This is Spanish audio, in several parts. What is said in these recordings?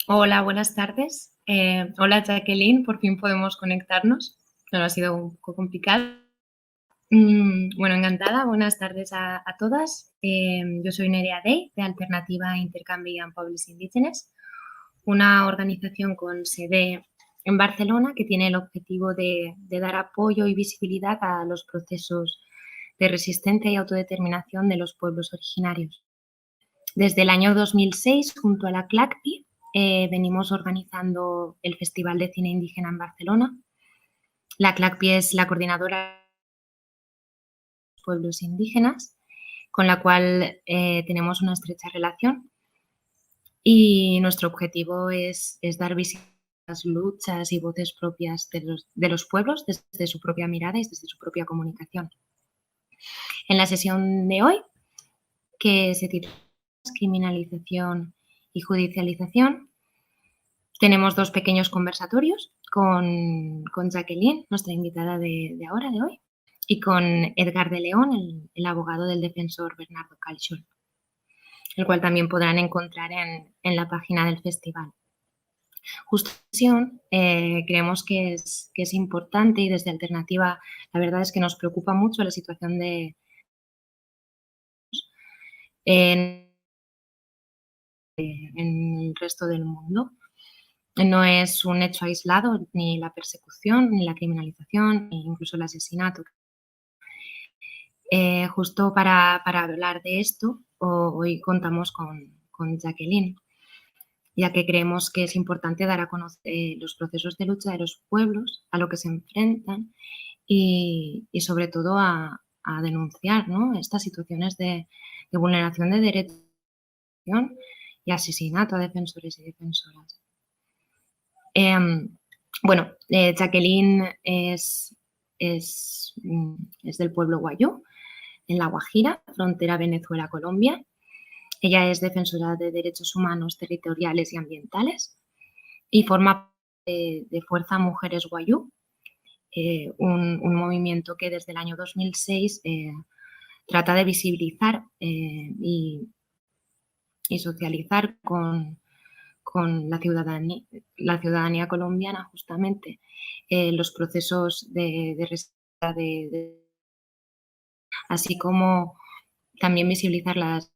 Hola, buenas tardes. Hola, Jacqueline, por fin podemos conectarnos. Bueno, ha sido un poco complicado. Bueno, encantada. Buenas tardes a todas. Yo soy Nerea Day, de Alternativa Intercanvi and Pobles Indígenas, una organización con sede en Barcelona que tiene el objetivo de dar apoyo y visibilidad a los procesos de resistencia y autodeterminación de los pueblos originarios. Desde el año 2006, junto a la CLACPI, venimos organizando el Festival de Cine Indígena en Barcelona. La CLACPI es la coordinadora de los pueblos indígenas, con la cual tenemos una estrecha relación, y nuestro objetivo es dar visibilidad a las luchas y voces propias de los pueblos desde su propia mirada y desde su propia comunicación. En la sesión de hoy, que se titula Criminalización y Judicialización, tenemos dos pequeños conversatorios con Jacqueline, nuestra invitada de ahora, de hoy, y con Edgar de León, el abogado del defensor Bernardo Calxul, el cual también podrán encontrar en la página del festival. Justo creemos que es importante, y desde Alternativa la verdad es que nos preocupa mucho la situación en el resto del mundo. No es un hecho aislado, ni la persecución, ni la criminalización, ni incluso el asesinato. Justo para hablar de esto, hoy contamos con Jacqueline, ya que creemos que es importante dar a conocer los procesos de lucha de los pueblos, a lo que se enfrentan, y sobre todo a denunciar, ¿no?, estas situaciones de vulneración de derechos y asesinato a defensores y defensoras. Jacqueline es del pueblo Wayú, en La Guajira, frontera Venezuela-Colombia. Ella es defensora de derechos humanos, territoriales y ambientales, y forma parte de Fuerza Mujeres Wayú, un movimiento que desde el año 2006 trata de visibilizar y socializar con la ciudadanía colombiana justamente los procesos de resistencia, así como también visibilizar las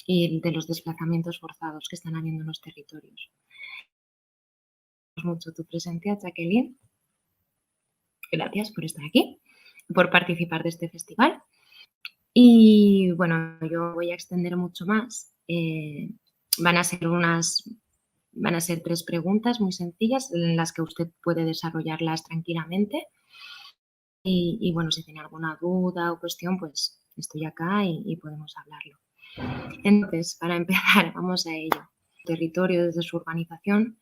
y de los desplazamientos forzados que están habiendo en los territorios. Mucho tu presencia, Jacqueline. Gracias por estar aquí, por participar de este festival. Y bueno, yo voy a extender mucho más. Van a ser 3 preguntas muy sencillas en las que usted puede desarrollarlas tranquilamente. Y bueno, si tiene alguna duda o cuestión, pues estoy acá y podemos hablarlo. Entonces, para empezar, vamos a ello. Territorio, desde su organización,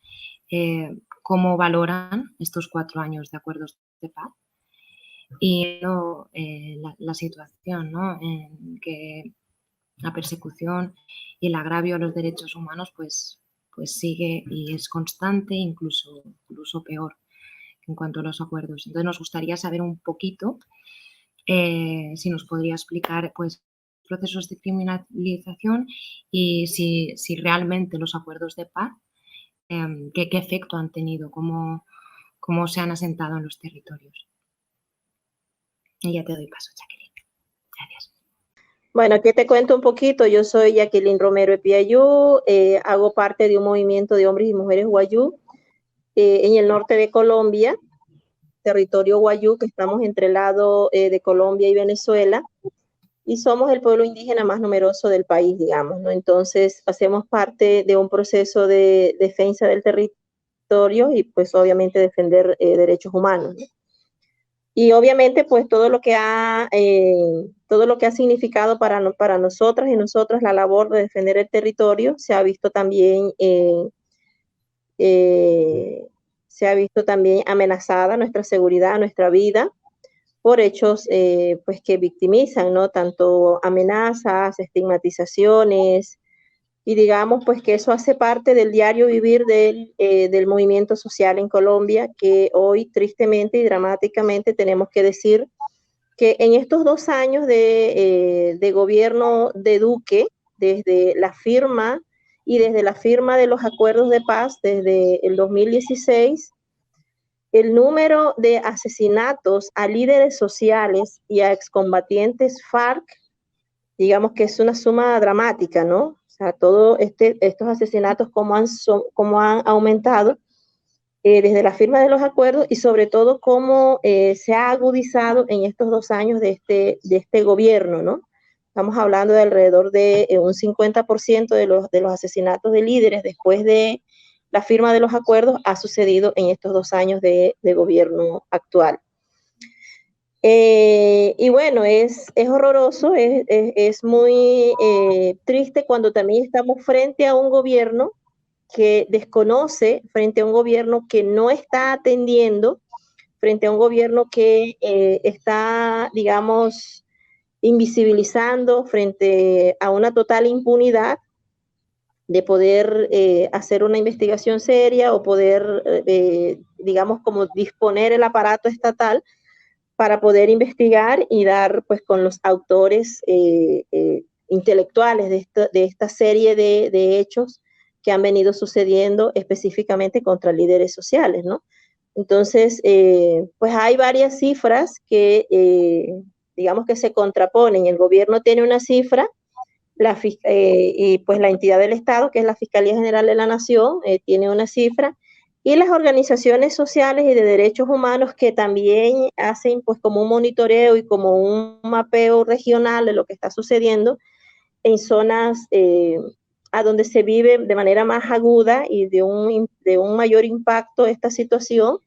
¿cómo valoran estos 4 años de acuerdos de paz? Y la situación, ¿no?, en que la persecución y el agravio a los derechos humanos pues sigue y es constante, incluso peor en cuanto a los acuerdos. Entonces nos gustaría saber un poquito, si nos podría explicar pues procesos de criminalización y si realmente los acuerdos de paz, qué efecto han tenido, cómo se han asentado en los territorios. Y ya te doy paso, Jacqueline. Gracias. Bueno, aquí te cuento un poquito. Yo soy Jacqueline Romero Epiayú, hago parte de un movimiento de hombres y mujeres Wayú en el norte de Colombia, territorio Wayú, que estamos entre el lado de Colombia y Venezuela, y somos el pueblo indígena más numeroso del país, digamos, ¿no? Entonces, hacemos parte de un proceso de defensa del territorio y, pues, obviamente, defender derechos humanos, ¿no? Y obviamente, pues todo lo que ha significado para nosotras y nosotros la labor de defender el territorio se ha visto también amenazada nuestra seguridad, nuestra vida, por hechos pues que victimizan, ¿no? Tanto amenazas, estigmatizaciones, y digamos pues que eso hace parte del diario vivir del movimiento social en Colombia, que hoy tristemente y dramáticamente tenemos que decir que en estos 2 años de gobierno de Duque, desde la firma y desde la firma de los acuerdos de paz, desde el 2016, el número de asesinatos a líderes sociales y a excombatientes FARC, digamos que es una suma dramática, ¿no? O sea, todos estos asesinatos, cómo han aumentado desde la firma de los acuerdos y sobre todo cómo se ha agudizado en estos 2 años de este gobierno, ¿no? Estamos hablando de alrededor de un 50% de los asesinatos de líderes después de la firma de los acuerdos ha sucedido en estos 2 años de gobierno actual. Y bueno, es horroroso, es muy triste cuando también estamos frente a un gobierno que desconoce, frente a un gobierno que no está atendiendo, frente a un gobierno que está, digamos, invisibilizando frente a una total impunidad de poder hacer una investigación seria o poder, digamos, como disponer el aparato estatal para poder investigar y dar pues con los autores intelectuales de esta serie de hechos que han venido sucediendo específicamente contra líderes sociales, ¿no? Entonces, pues hay varias cifras que, digamos que se contraponen. El gobierno tiene una cifra, y pues la entidad del Estado, que es la Fiscalía General de la Nación, tiene una cifra, y las organizaciones sociales y de derechos humanos que también hacen pues como un monitoreo y como un mapeo regional de lo que está sucediendo en zonas a donde se vive de manera más aguda y de un mayor impacto esta situación,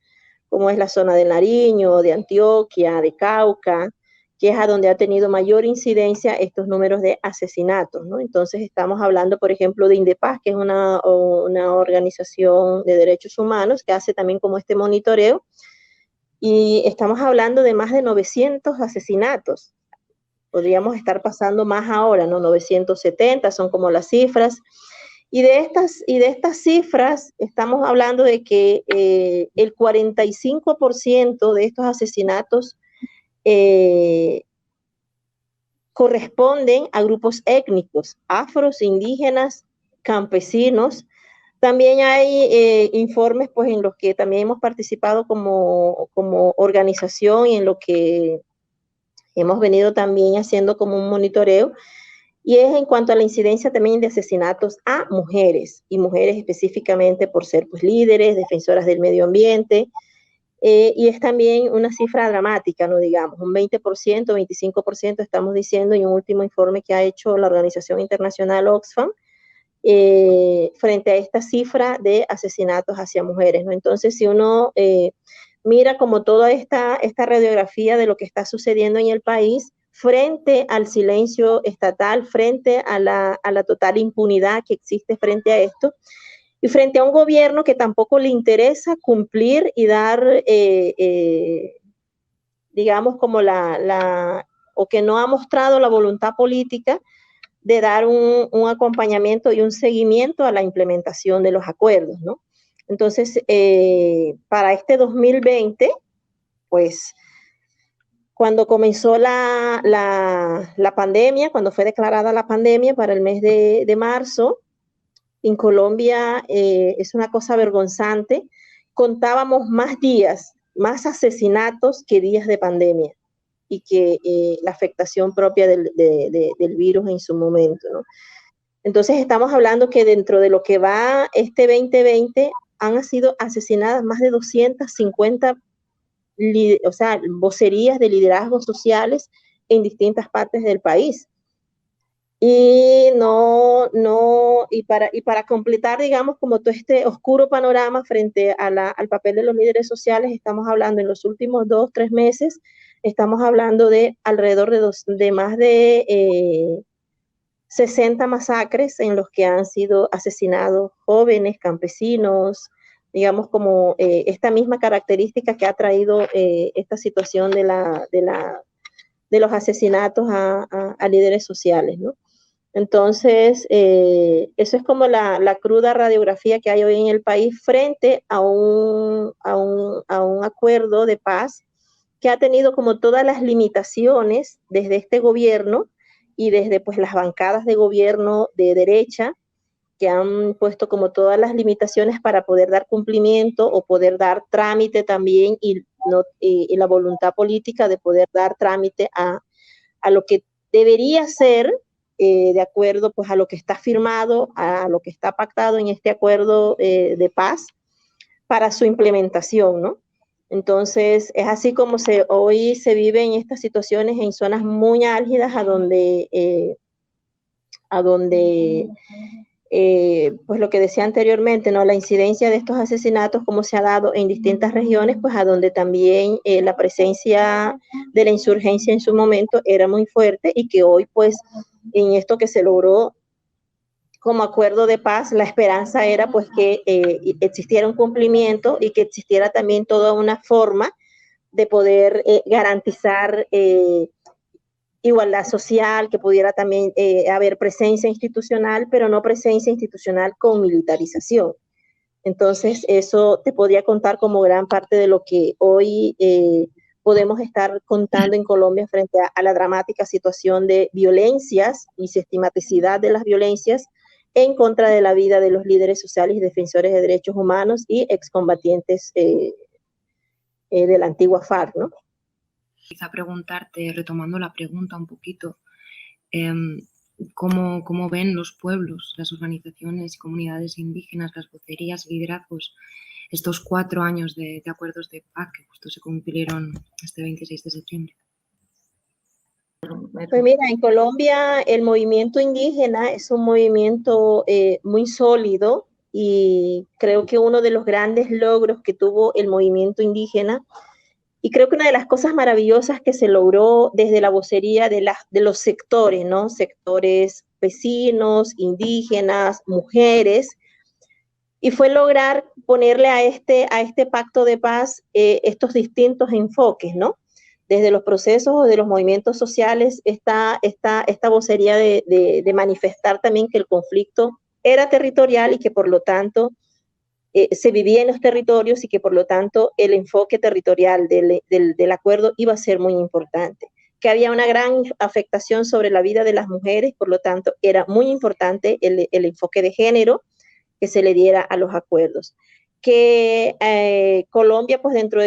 como es la zona de Nariño, de Antioquia, de Cauca, que es a donde ha tenido mayor incidencia estos números de asesinatos, ¿no? Entonces estamos hablando, por ejemplo, de Indepaz, que es una organización de derechos humanos que hace también como este monitoreo, y estamos hablando de más de 900 asesinatos. Podríamos estar pasando más ahora, ¿no? 970 son como las cifras. Y de estas cifras estamos hablando de que el 45% de estos asesinatos corresponden a grupos étnicos, afros, indígenas, campesinos. También hay informes pues, en los que también hemos participado como organización y en lo que hemos venido también haciendo como un monitoreo, y es en cuanto a la incidencia también de asesinatos a mujeres, y mujeres específicamente por ser pues, líderes, defensoras del medio ambiente, y es también una cifra dramática, ¿no? Digamos, un 20%, 25% estamos diciendo en un último informe que ha hecho la organización internacional Oxfam, frente a esta cifra de asesinatos hacia mujeres, ¿no? Entonces, si uno mira como toda esta radiografía de lo que está sucediendo en el país, frente al silencio estatal, frente a la total impunidad que existe frente a esto, y frente a un gobierno que tampoco le interesa cumplir y dar, digamos, como o que no ha mostrado la voluntad política de dar un acompañamiento y un seguimiento a la implementación de los acuerdos, ¿no? Entonces, para este 2020, pues, cuando comenzó la pandemia, cuando fue declarada la pandemia para el mes de marzo, en Colombia es una cosa vergonzante. Contábamos más días, más asesinatos que días de pandemia y que la afectación propia del virus en su momento, ¿no? Entonces estamos hablando que dentro de lo que va este 2020 han sido asesinadas más de 250 o sea, vocerías de liderazgos sociales en distintas partes del país. Y para completar, digamos, como todo este oscuro panorama frente al papel de los líderes sociales, estamos hablando en los últimos 2, 3 meses, estamos hablando de alrededor de más de 60 masacres en los que han sido asesinados jóvenes, campesinos, digamos, como esta misma característica que ha traído esta situación de los asesinatos a líderes sociales, ¿no? Entonces, eso es como la cruda radiografía que hay hoy en el país frente a un acuerdo de paz que ha tenido como todas las limitaciones desde este gobierno y desde pues las bancadas de gobierno de derecha, que han puesto como todas las limitaciones para poder dar cumplimiento o poder dar trámite también y la voluntad política de poder dar trámite a lo que debería ser de acuerdo pues a lo que está firmado, a lo que está pactado en este acuerdo de paz para su implementación, ¿no? Entonces, es así como hoy se vive en estas situaciones en zonas muy álgidas a donde pues lo que decía anteriormente, ¿no? La incidencia de estos asesinatos, como se ha dado en distintas regiones, pues a donde también la presencia de la insurgencia en su momento era muy fuerte y que hoy, pues, en esto que se logró como acuerdo de paz, la esperanza era pues que existiera un cumplimiento y que existiera también toda una forma de poder garantizar igualdad social, que pudiera también haber presencia institucional, pero no presencia institucional con militarización. Entonces, eso te podría contar como gran parte de lo que hoy podemos estar contando en Colombia frente a la dramática situación de violencias y sistematicidad de las violencias en contra de la vida de los líderes sociales y defensores de derechos humanos y excombatientes de la antigua FARC, ¿no? Quizá preguntarte, retomando la pregunta un poquito, ¿cómo ven los pueblos, las organizaciones y comunidades indígenas, las vocerías, liderazgos, estos 4 años de acuerdos de paz que justo se cumplieron este 26 de septiembre? Pues mira, en Colombia el movimiento indígena es un movimiento muy sólido y creo que uno de los grandes logros que tuvo el movimiento indígena y creo que una de las cosas maravillosas que se logró desde la vocería de los sectores, ¿no? Sectores vecinos, indígenas, mujeres, y fue lograr ponerle a este pacto de paz estos distintos enfoques, ¿no? Desde los procesos o de los movimientos sociales, esta vocería de manifestar también que el conflicto era territorial y que por lo tanto se vivía en los territorios y que por lo tanto el enfoque territorial del acuerdo iba a ser muy importante, que había una gran afectación sobre la vida de las mujeres, por lo tanto era muy importante el enfoque de género que se le diera a los acuerdos. Que Colombia, pues dentro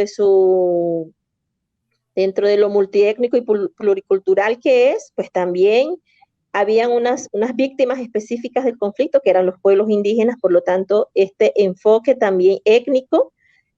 de lo multiétnico y pluricultural que es, pues también habían unas víctimas específicas del conflicto, que eran los pueblos indígenas, por lo tanto, este enfoque también étnico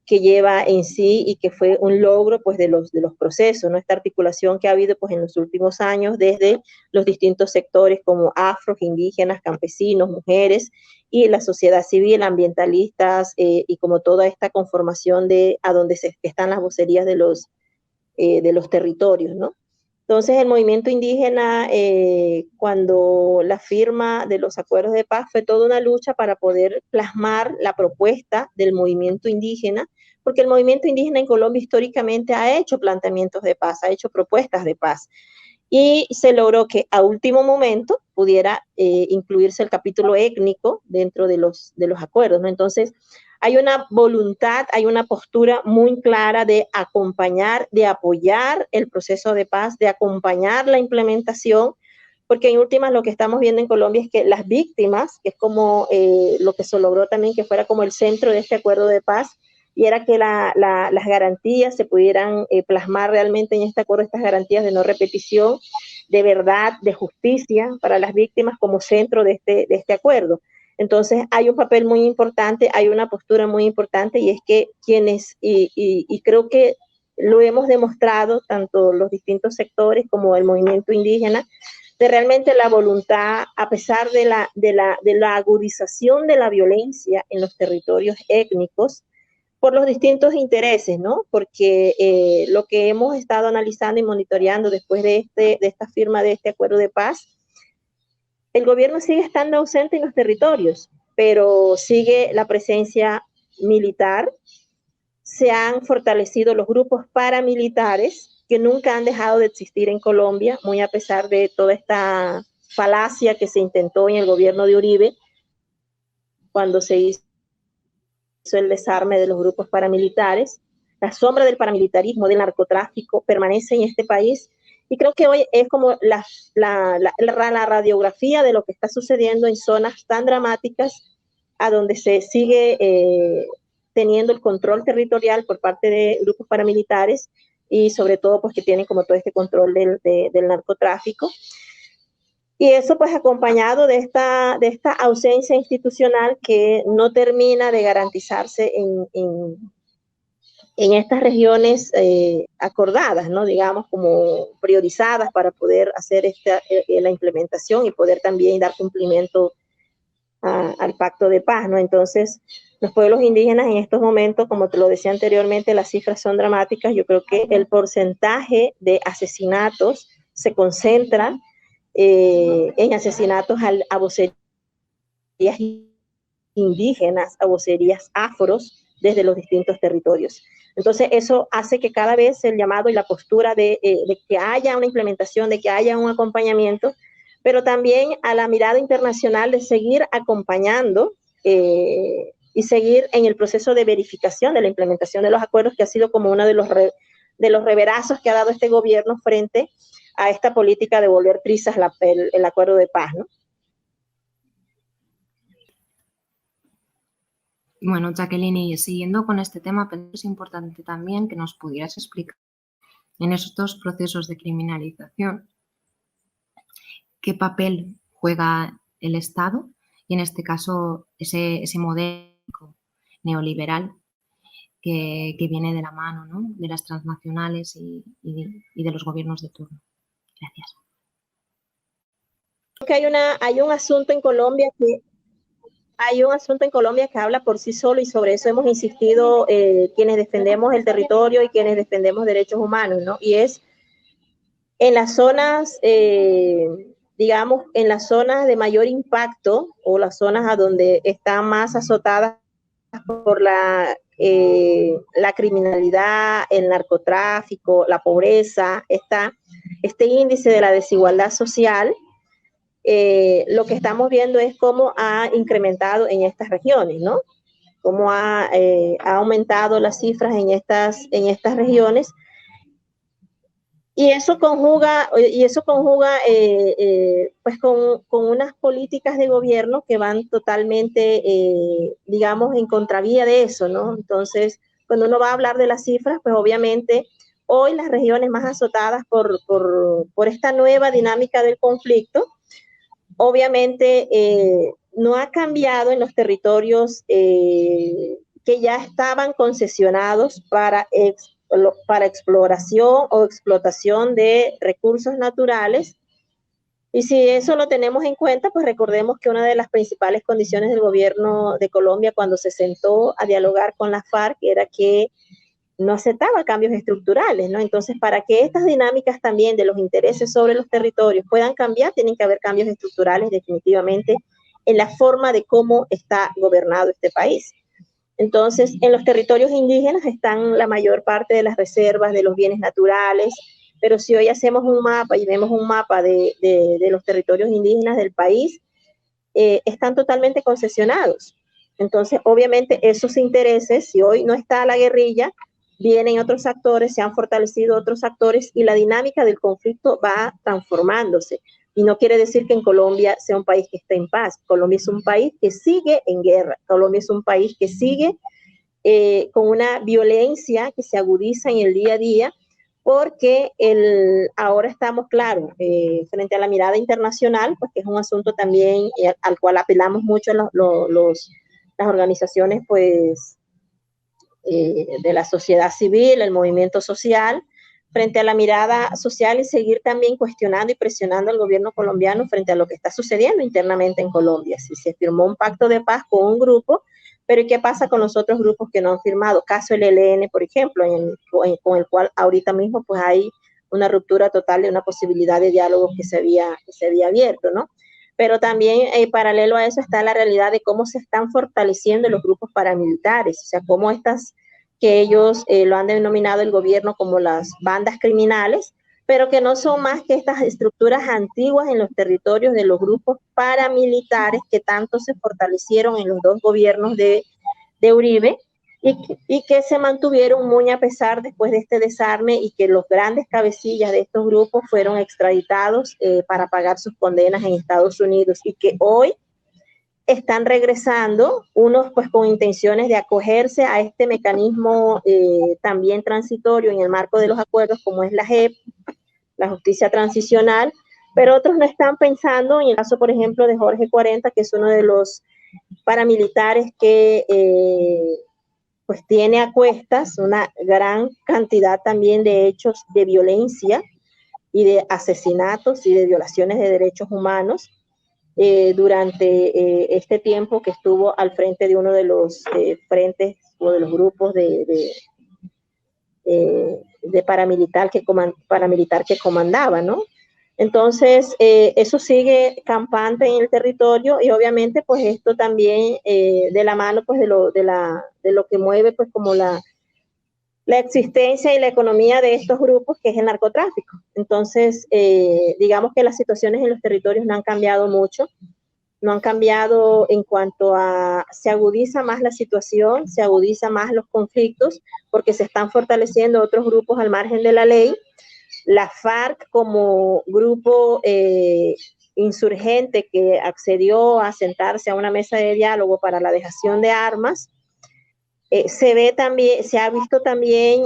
que lleva en sí y que fue un logro pues de los procesos, ¿no? Esta articulación que ha habido pues en los últimos años desde los distintos sectores como afros, indígenas, campesinos, mujeres y la sociedad civil, ambientalistas y como toda esta conformación de a donde están las vocerías de los territorios, ¿no? Entonces, el movimiento indígena, cuando la firma de los acuerdos de paz, fue toda una lucha para poder plasmar la propuesta del movimiento indígena, porque el movimiento indígena en Colombia históricamente ha hecho planteamientos de paz, ha hecho propuestas de paz, y se logró que a último momento pudiera incluirse el capítulo étnico dentro de los acuerdos, ¿no? Entonces, hay una voluntad, hay una postura muy clara de acompañar, de apoyar el proceso de paz, de acompañar la implementación, porque en últimas lo que estamos viendo en Colombia es que las víctimas, que es como lo que se logró también que fuera como el centro de este acuerdo de paz, y era que las garantías se pudieran plasmar realmente en este acuerdo, estas garantías de no repetición, de verdad, de justicia para las víctimas como centro de este acuerdo. Entonces hay un papel muy importante, hay una postura muy importante y es que quienes, y creo que lo hemos demostrado tanto los distintos sectores como el movimiento indígena, de realmente la voluntad, a pesar de la agudización de la violencia en los territorios étnicos, por los distintos intereses, ¿no? Porque lo que hemos estado analizando y monitoreando después de esta firma de este acuerdo de paz, el gobierno sigue estando ausente en los territorios, pero sigue la presencia militar, se han fortalecido los grupos paramilitares que nunca han dejado de existir en Colombia, muy a pesar de toda esta falacia que se intentó en el gobierno de Uribe, cuando se hizo el desarme de los grupos paramilitares. La sombra del paramilitarismo, del narcotráfico, permanece en este país Y creo que hoy es como la radiografía de lo que está sucediendo en zonas tan dramáticas a donde se sigue teniendo el control territorial por parte de grupos paramilitares y sobre todo pues que tienen como todo este control del narcotráfico. Y eso pues acompañado de esta ausencia institucional que no termina de garantizarse en estas regiones acordadas, ¿no? Digamos, como priorizadas para poder hacer la implementación y poder también dar cumplimiento al pacto de paz, ¿no? Entonces, los pueblos indígenas en estos momentos, como te lo decía anteriormente, las cifras son dramáticas. Yo creo que el porcentaje de asesinatos se concentra en asesinatos a vocerías indígenas, a vocerías afros desde los distintos territorios. Entonces, eso hace que cada vez el llamado y la postura de que haya una implementación, de que haya un acompañamiento, pero también a la mirada internacional de seguir acompañando y seguir en el proceso de verificación de la implementación de los acuerdos, que ha sido como uno de los reverazos que ha dado este gobierno frente a esta política de volver trizas el acuerdo de paz, ¿no? Bueno, Jacqueline, y siguiendo con este tema, es importante también que nos pudieras explicar en estos procesos de criminalización qué papel juega el Estado y en este caso ese modelo neoliberal que viene de la mano, ¿no?, de las transnacionales y de los gobiernos de turno. Gracias. Creo que hay un asunto en Colombia que habla por sí solo y sobre eso hemos insistido quienes defendemos el territorio y quienes defendemos derechos humanos, ¿no? Y es en las zonas, digamos, en las zonas de mayor impacto o las zonas a donde están más azotadas por la criminalidad, el narcotráfico, la pobreza, este índice de la desigualdad social. Lo que estamos viendo es cómo ha incrementado en estas regiones, ¿no? Cómo ha aumentado las cifras en estas regiones. Y eso conjuga pues con unas políticas de gobierno que van totalmente, digamos, en contravía de eso, ¿no? Entonces, cuando uno va a hablar de las cifras, pues obviamente hoy las regiones más azotadas por esta nueva dinámica del conflicto, obviamente no ha cambiado en los territorios que ya estaban concesionados para exploración o explotación de recursos naturales. Y si eso lo tenemos en cuenta, pues recordemos que una de las principales condiciones del gobierno de Colombia cuando se sentó a dialogar con la FARC era que no aceptaba cambios estructurales, ¿no? Entonces, para que estas dinámicas también de los intereses sobre los territorios puedan cambiar, tienen que haber cambios estructurales definitivamente en la forma de cómo está gobernado este país. Entonces, en los territorios indígenas están la mayor parte de las reservas de los bienes naturales, pero si hoy hacemos un mapa y vemos un mapa de los territorios indígenas del país, están totalmente concesionados. Entonces, obviamente, esos intereses, si hoy no está la guerrilla, vienen otros actores, se han fortalecido otros actores y la dinámica del conflicto va transformándose. Y no quiere decir que en Colombia sea un país que esté en paz. Colombia es un país que sigue en guerra. Colombia es un país que sigue con una violencia que se agudiza en el día a día, porque ahora estamos, claro, frente a la mirada internacional, pues que es un asunto también al cual apelamos mucho las organizaciones, pues, de la sociedad civil, el movimiento social, frente a la mirada social y seguir también cuestionando y presionando al gobierno colombiano frente a lo que está sucediendo internamente en Colombia. Si se firmó un pacto de paz con un grupo, pero ¿qué pasa con los otros grupos que no han firmado? Caso el ELN, por ejemplo, con el cual ahorita mismo pues hay una ruptura total de una posibilidad de diálogo que se había abierto, ¿no? Pero también paralelo a eso está la realidad de cómo se están fortaleciendo los grupos paramilitares, o sea, cómo que ellos lo han denominado el gobierno como las bandas criminales, pero que no son más que estas estructuras antiguas en los territorios de los grupos paramilitares que tanto se fortalecieron en los dos gobiernos de Uribe y que se mantuvieron muy a pesar después de este desarme y que los grandes cabecillas de estos grupos fueron extraditados para pagar sus condenas en Estados Unidos y que hoy están regresando, unos pues con intenciones de acogerse a este mecanismo también transitorio en el marco de los acuerdos como es la JEP, la justicia transicional, pero otros no están pensando, en el caso por ejemplo de Jorge 40, que es uno de los paramilitares que pues tiene a cuestas una gran cantidad también de hechos de violencia y de asesinatos y de violaciones de derechos humanos durante este tiempo que estuvo al frente de uno de los frentes o de los grupos de paramilitar que comandaba, ¿no? Entonces, eso sigue campante en el territorio y obviamente pues esto también de la mano pues de lo que mueve pues como la existencia y la economía de estos grupos que es el narcotráfico. Entonces, digamos que las situaciones en los territorios no han cambiado mucho, no han cambiado en cuanto a, se agudiza más la situación, se agudiza más los conflictos porque se están fortaleciendo otros grupos al margen de la ley. La FARC como grupo insurgente que accedió a sentarse a una mesa de diálogo para la dejación de armas, se ve también, se ha visto también,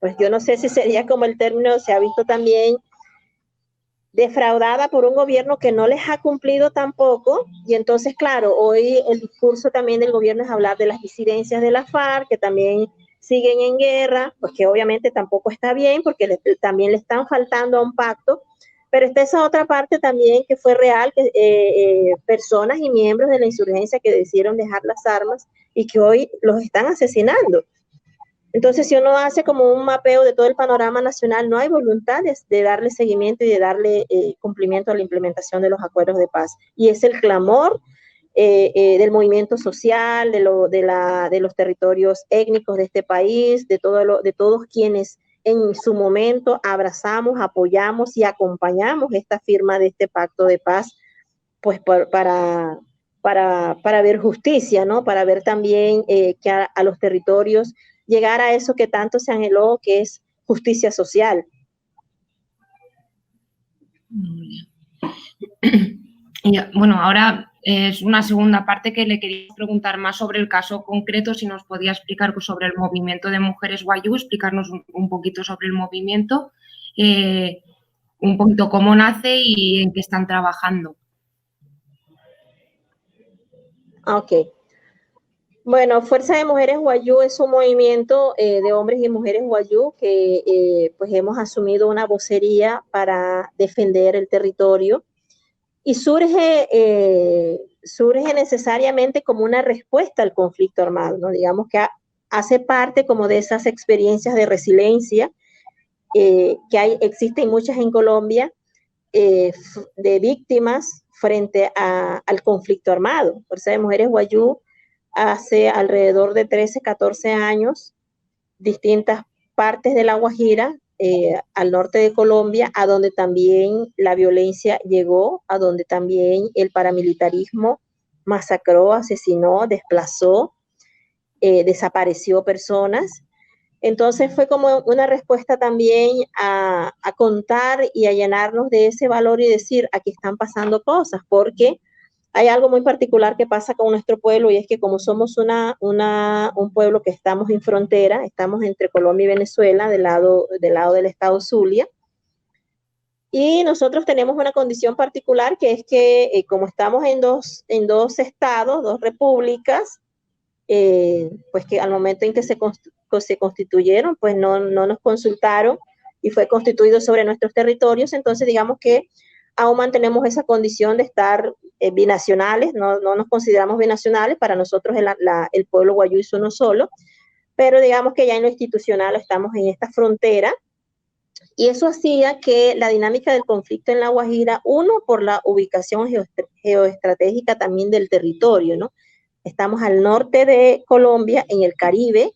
pues yo no sé si sería como el término, se ha visto también defraudada por un gobierno que no les ha cumplido tampoco, y entonces, claro, hoy el discurso también del gobierno es hablar de las disidencias de la FARC, que también siguen en guerra, pues que obviamente tampoco está bien, porque también le están faltando a un pacto, pero está esa otra parte también que fue real, que personas y miembros de la insurgencia que decidieron dejar las armas y que hoy los están asesinando. Entonces, si uno hace como un mapeo de todo el panorama nacional, no hay voluntad de darle seguimiento y de darle cumplimiento a la implementación de los acuerdos de paz. Y es el clamor del movimiento social, de los territorios étnicos de este país, de todos quienes en su momento abrazamos, apoyamos y acompañamos esta firma de este pacto de paz, pues para ver justicia, ¿no? Para ver también que a los territorios llegar a eso que tanto se anheló, que es justicia social. Y, bueno, ahora es una segunda parte que le quería preguntar más sobre el caso concreto, si nos podía explicar sobre el movimiento de mujeres Wayuu, explicarnos un poquito sobre el movimiento, un poquito cómo nace y en qué están trabajando. Ok. Bueno, Fuerza de Mujeres Wayuu es un movimiento de hombres y mujeres Wayuu que pues hemos asumido una vocería para defender el territorio y surge necesariamente como una respuesta al conflicto armado, ¿no? Digamos que hace parte como de esas experiencias de resiliencia que existen muchas en Colombia de víctimas frente al conflicto armado. Fuerza de Mujeres Wayuu hace alrededor de 13, 14 años, distintas partes de La Guajira, al norte de Colombia, a donde también la violencia llegó, a donde también el paramilitarismo masacró, asesinó, desplazó, desapareció personas. Entonces fue como una respuesta también a contar y a llenarnos de ese valor y decir, aquí están pasando cosas, porque hay algo muy particular que pasa con nuestro pueblo y es que como somos un pueblo que estamos en frontera, estamos entre Colombia y Venezuela, del lado del estado Zulia, y nosotros tenemos una condición particular que es que como estamos en dos estados, dos repúblicas, pues que al momento en que se constituyeron, pues no nos consultaron y fue constituido sobre nuestros territorios, entonces digamos que aún mantenemos esa condición de estar binacionales, no nos consideramos binacionales, para nosotros el pueblo Wayuu es uno solo, pero digamos que ya en lo institucional estamos en esta frontera, y eso hacía que la dinámica del conflicto en La Guajira, uno, por la ubicación geoestratégica también del territorio, ¿no? Estamos al norte de Colombia, en el Caribe,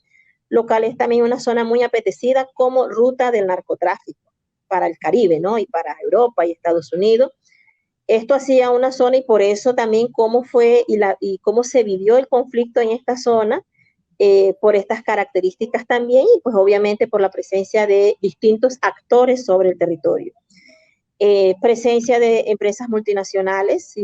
lo cual es también una zona muy apetecida como ruta del narcotráfico para el Caribe, ¿no? Y para Europa y Estados Unidos. Esto hacía una zona y por eso también cómo fue y cómo se vivió el conflicto en esta zona, por estas características también y pues obviamente por la presencia de distintos actores sobre el territorio. Presencia de empresas multinacionales,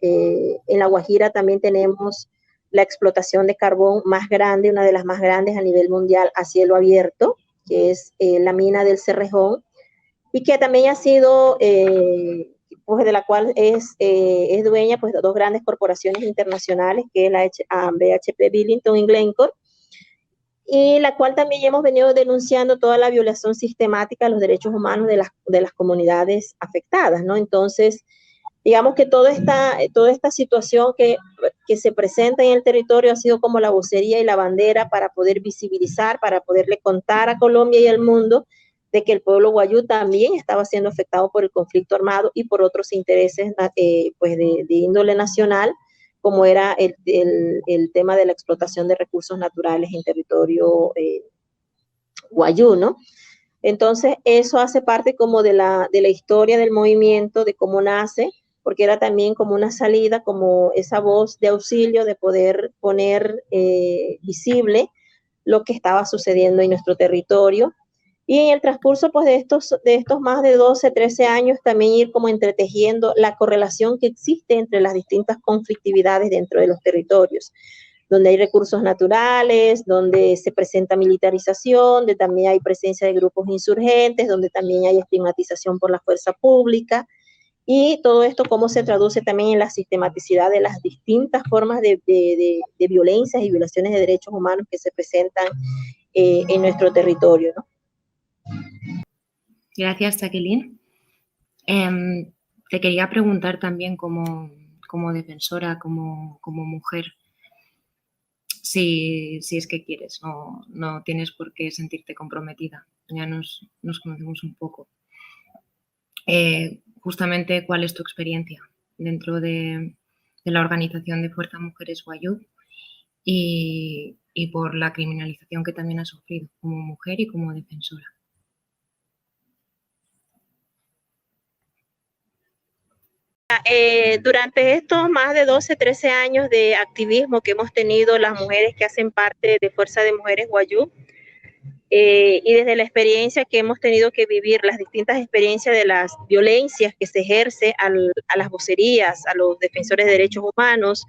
en La Guajira también tenemos la explotación de carbón más grande, una de las más grandes a nivel mundial a cielo abierto, que es la mina del Cerrejón, y que también ha sido, pues de la cual es dueña pues, de dos grandes corporaciones internacionales, que es la BHP Billiton y Glencore, y la cual también hemos venido denunciando toda la violación sistemática de los derechos humanos de las comunidades afectadas, ¿no? Entonces, digamos que toda esta situación que se presenta en el territorio ha sido como la vocería y la bandera para poder visibilizar, para poderle contar a Colombia y al mundo de que el pueblo guayú también estaba siendo afectado por el conflicto armado y por otros intereses pues de índole nacional, como era el tema de la explotación de recursos naturales en territorio guayú, ¿no? Entonces, eso hace parte como de la historia del movimiento, de cómo nace, porque era también como una salida, como esa voz de auxilio de poder poner visible lo que estaba sucediendo en nuestro territorio. Y en el transcurso pues, de estos más de 12, 13 años, también ir como entretejiendo la correlación que existe entre las distintas conflictividades dentro de los territorios, donde hay recursos naturales, donde se presenta militarización, donde también hay presencia de grupos insurgentes, donde también hay estigmatización por la fuerza pública, y todo esto cómo se traduce también en la sistematicidad de las distintas formas de violencias y violaciones de derechos humanos que se presentan en nuestro territorio, ¿no? Gracias, Jacqueline. Te quería preguntar también como defensora, como mujer, si es que quieres, no tienes por qué sentirte comprometida, ya nos conocemos un poco. Justamente, ¿cuál es tu experiencia dentro de la organización de Fuerza Mujeres Guayú y por la criminalización que también has sufrido como mujer y como defensora? Durante estos más de 12, 13 años de activismo que hemos tenido las mujeres que hacen parte de Fuerza de Mujeres Guayú, y desde la experiencia que hemos tenido que vivir, las distintas experiencias de las violencias que se ejerce a las vocerías, a los defensores de derechos humanos,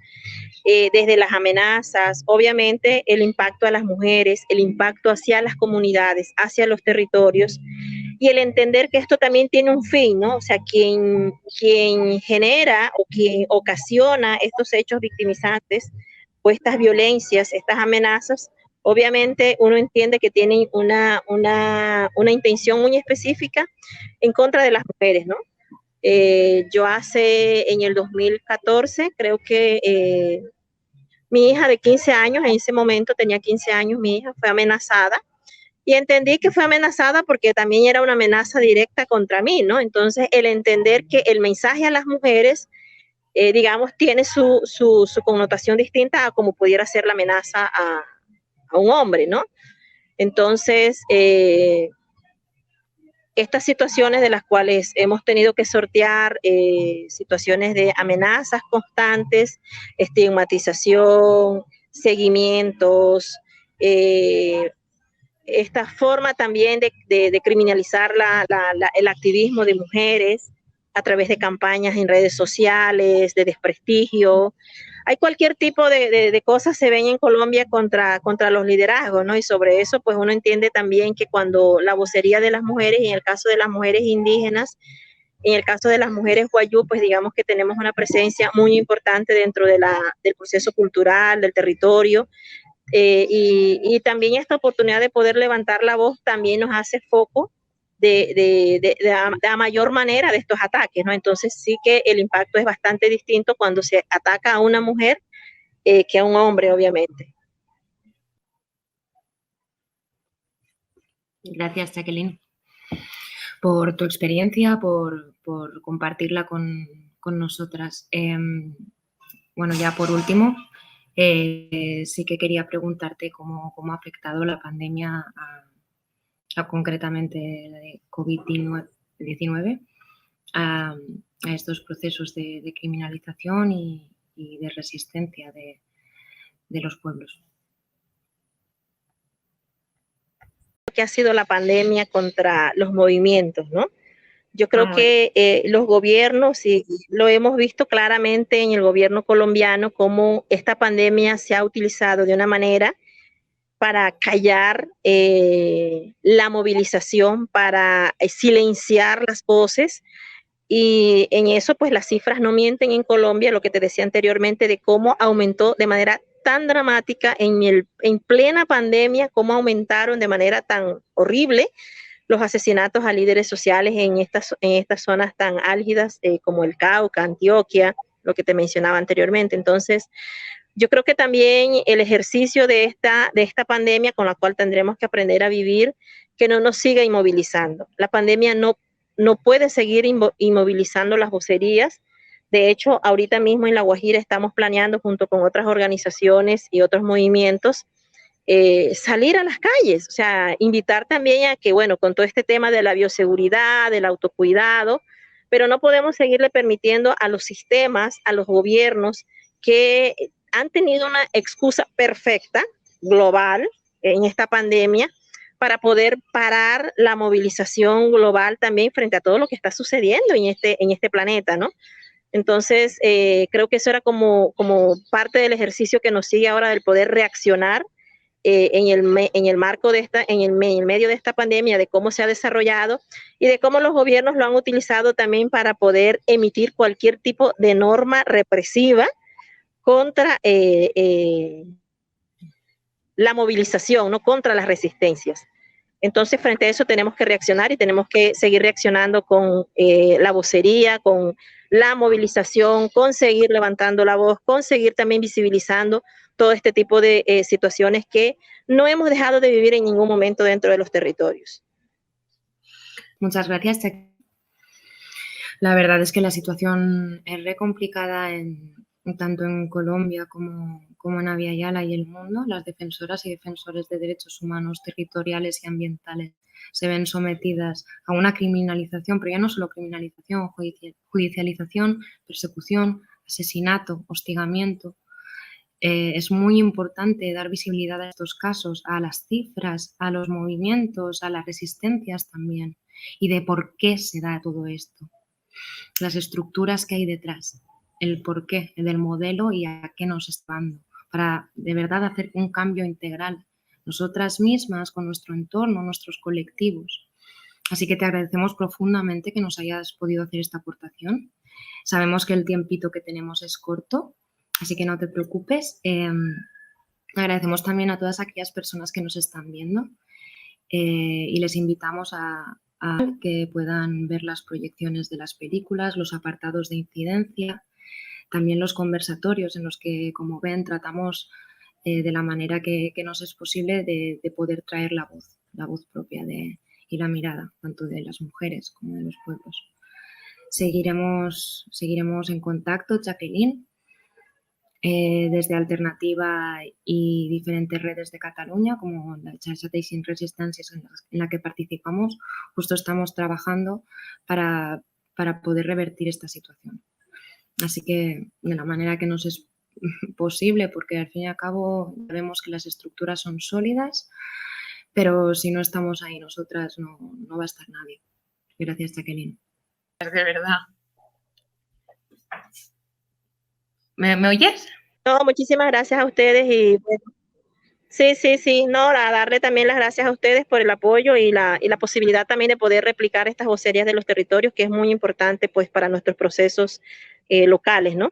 desde las amenazas, obviamente el impacto a las mujeres, el impacto hacia las comunidades, hacia los territorios, y el entender que esto también tiene un fin, ¿no? O sea, quien genera o quien ocasiona estos hechos victimizantes o estas violencias, estas amenazas, obviamente uno entiende que tienen una intención muy específica en contra de las mujeres, ¿no? Yo en el 2014, creo que mi hija de 15 años, en ese momento tenía 15 años, mi hija fue amenazada y entendí que fue amenazada porque también era una amenaza directa contra mí, ¿no? Entonces, el entender que el mensaje a las mujeres, digamos, tiene su connotación distinta a como pudiera ser la amenaza a un hombre, ¿no? Entonces, estas situaciones de las cuales hemos tenido que sortear, situaciones de amenazas constantes, estigmatización, seguimientos, esta forma también de criminalizar el activismo de mujeres a través de campañas en redes sociales, de desprestigio. Hay cualquier tipo de cosas se ven en Colombia contra los liderazgos, ¿no? Y sobre eso, pues uno entiende también que cuando la vocería de las mujeres, y en el caso de las mujeres indígenas, en el caso de las mujeres guayú, pues digamos que tenemos una presencia muy importante dentro del proceso cultural, del territorio, y también esta oportunidad de poder levantar la voz también nos hace foco de mayor manera de estos ataques, ¿no? Entonces sí que el impacto es bastante distinto cuando se ataca a una mujer que a un hombre, obviamente. Gracias, Jacqueline, por tu experiencia, por compartirla con nosotras. Bueno, ya por último, sí que quería preguntarte cómo ha afectado la pandemia concretamente la de COVID-19 a estos procesos de criminalización y de resistencia de los pueblos. Que ha sido la pandemia contra los movimientos, ¿no? Yo creo que los gobiernos, y lo hemos visto claramente en el gobierno colombiano, cómo esta pandemia se ha utilizado de una manera para callar la movilización, para silenciar las voces. Y en eso, pues las cifras no mienten en Colombia, lo que te decía anteriormente, de cómo aumentó de manera tan dramática en plena pandemia, cómo aumentaron de manera tan horrible los asesinatos a líderes sociales en estas zonas tan álgidas como el Cauca, Antioquia, lo que te mencionaba anteriormente. Entonces, yo creo que también el ejercicio de esta pandemia con la cual tendremos que aprender a vivir, que no nos siga inmovilizando. La pandemia no puede seguir inmovilizando las vocerías. De hecho, ahorita mismo en La Guajira estamos planeando junto con otras organizaciones y otros movimientos salir a las calles, o sea, invitar también a que, bueno, con todo este tema de la bioseguridad, del autocuidado, pero no podemos seguirle permitiendo a los sistemas, a los gobiernos que han tenido una excusa perfecta, global, en esta pandemia, para poder parar la movilización global también frente a todo lo que está sucediendo en este planeta, ¿no? Entonces, creo que eso era como parte del ejercicio que nos sigue ahora del poder reaccionar en el marco de en el medio de esta pandemia, de cómo se ha desarrollado y de cómo los gobiernos lo han utilizado también para poder emitir cualquier tipo de norma represiva contra la movilización, no contra las resistencias. Entonces, frente a eso tenemos que reaccionar y tenemos que seguir reaccionando con la vocería, con la movilización, con seguir levantando la voz, con seguir también visibilizando todo este tipo de situaciones que no hemos dejado de vivir en ningún momento dentro de los territorios. Muchas gracias. La verdad es que la situación es re complicada tanto en Colombia como en Abya Yala y el mundo. Las defensoras y defensores de derechos humanos territoriales y ambientales se ven sometidas a una criminalización, pero ya no solo criminalización, judicialización, persecución, asesinato, hostigamiento. Es muy importante dar visibilidad a estos casos, a las cifras, a los movimientos, a las resistencias también, y de por qué se da todo esto. Las estructuras que hay detrás, el porqué del modelo y a qué nos está dando, para de verdad hacer un cambio integral, nosotras mismas, con nuestro entorno, nuestros colectivos. Así que te agradecemos profundamente que nos hayas podido hacer esta aportación. Sabemos que el tiempito que tenemos es corto, así que no te preocupes. Agradecemos también a todas aquellas personas que nos están viendo y les invitamos a que puedan ver las proyecciones de las películas, los apartados de incidencia, también los conversatorios en los que, como ven, tratamos de la manera que nos es posible de poder traer la voz propia y la mirada, tanto de las mujeres como de los pueblos. Seguiremos en contacto, Jacqueline, desde Alternativa y diferentes redes de Cataluña, como la Xarxa Teixint Resistències en la que participamos. Justo estamos trabajando para poder revertir esta situación. Así que de la manera que nos es posible, porque al fin y al cabo vemos que las estructuras son sólidas, pero si no estamos ahí nosotras no va a estar nadie. Gracias, Jacqueline. De verdad. ¿Me oyes? No, muchísimas gracias a ustedes y bueno, sí, no, a darle también las gracias a ustedes por el apoyo y la posibilidad también de poder replicar estas vocerías de los territorios, que es muy importante pues para nuestros procesos locales, ¿no?